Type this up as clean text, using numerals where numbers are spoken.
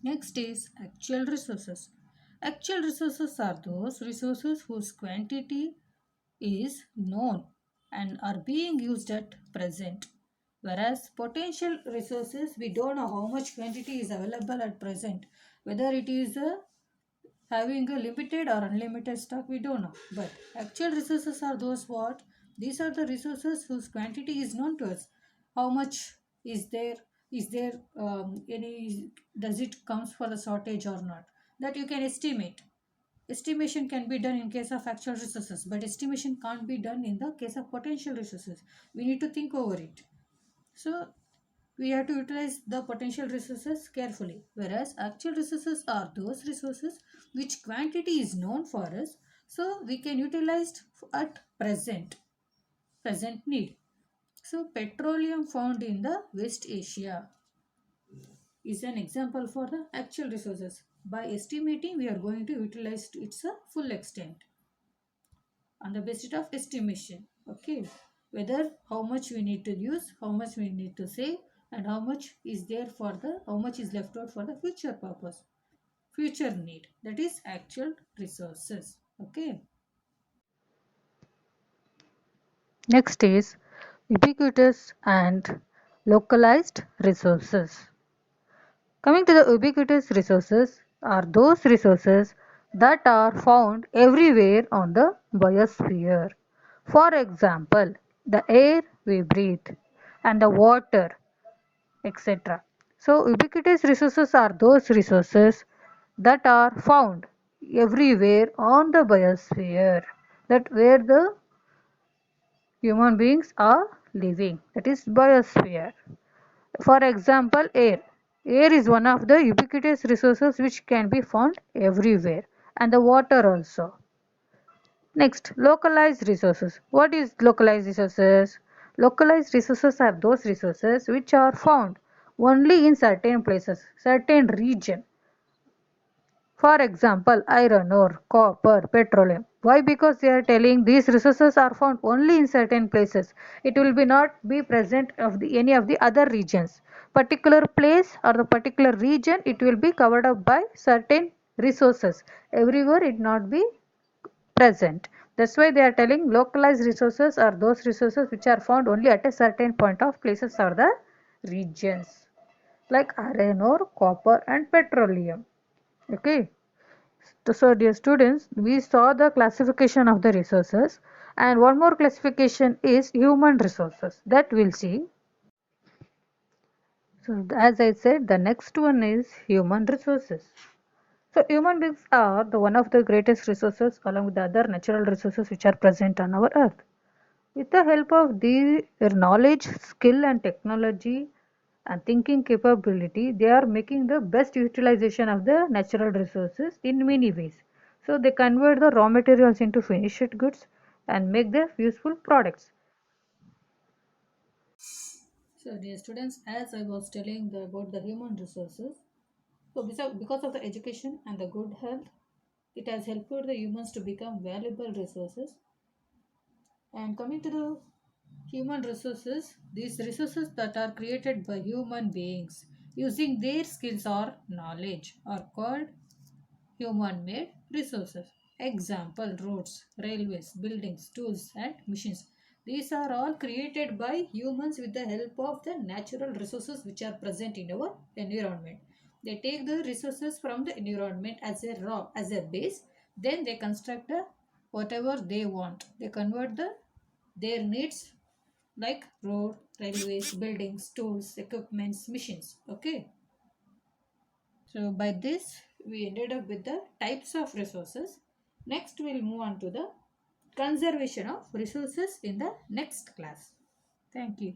Next is actual resources. Actual resources are those resources whose quantity is known and are being used at present. Whereas potential resources, we don't know how much quantity is available at present. Whether it is having a limited or unlimited stock, we don't know. But actual resources are those what? These are the resources whose quantity is known to us. How much is there? Is there any? Does it comes for the shortage or not? That you can estimate. Estimation can be done in case of actual resources, but estimation can't be done in the case of potential resources. We need to think over it. So we have to utilize the potential resources carefully, whereas actual resources are those resources which quantity is known for us, so we can utilize at present need. So petroleum found in the West Asia is an example for the actual resources. By estimating, we are going to utilize to its full extent on the basis of estimation. Okay, whether how much we need to use, how much we need to save, and how much is there for the how much is left out for the future purpose, future need. That is actual resources. Okay. Next is ubiquitous and localized resources. Coming to the ubiquitous resources are those resources that are found everywhere on the biosphere. For example, the air we breathe and the water, etc. So, ubiquitous resources are those resources that are found everywhere on the biosphere, that where the human beings are living, that is biosphere. For example, air. Air is one of the ubiquitous resources which can be found everywhere, and the water also. Next, localized resources. What is localized resources? Localized resources are those resources which are found only in certain places, certain region. For example, iron ore, copper, petroleum. Why? Because they are telling these resources are found only in certain places. It will be not be present of any of the other regions. Particular place or the particular region, it will be covered up by certain resources. Everywhere it not be present. That's why they are telling localized resources are those resources which are found only at a certain point of places or the regions, like iron ore, copper and petroleum. Okay. So dear students, we saw the classification of the resources, and one more classification is human resources that we'll see. So as I said, the next one is human resources. So human beings are the one of the greatest resources along with the other natural resources which are present on our earth. With the help of their knowledge, skill and technology and thinking capability, they are making the best utilization of the natural resources in many ways. So they convert the raw materials into finished goods and make the useful products. So dear students, as I was telling about the human resources, so because of the education and the good health, it has helped the humans to become valuable resources. And coming to the human resources, these resources that are created by human beings using their skills or knowledge are called human made resources. Example roads, railways, buildings, tools, and machines. These are all created by humans with the help of the natural resources which are present in our environment. They take the resources from the environment as a raw, as a base, then they construct whatever they want. They convert their needs like road, railways, buildings, tools, equipments, machines. Okay. So by this we ended up with the types of resources. Next we'll move on to the conservation of resources in the next class. Thank you.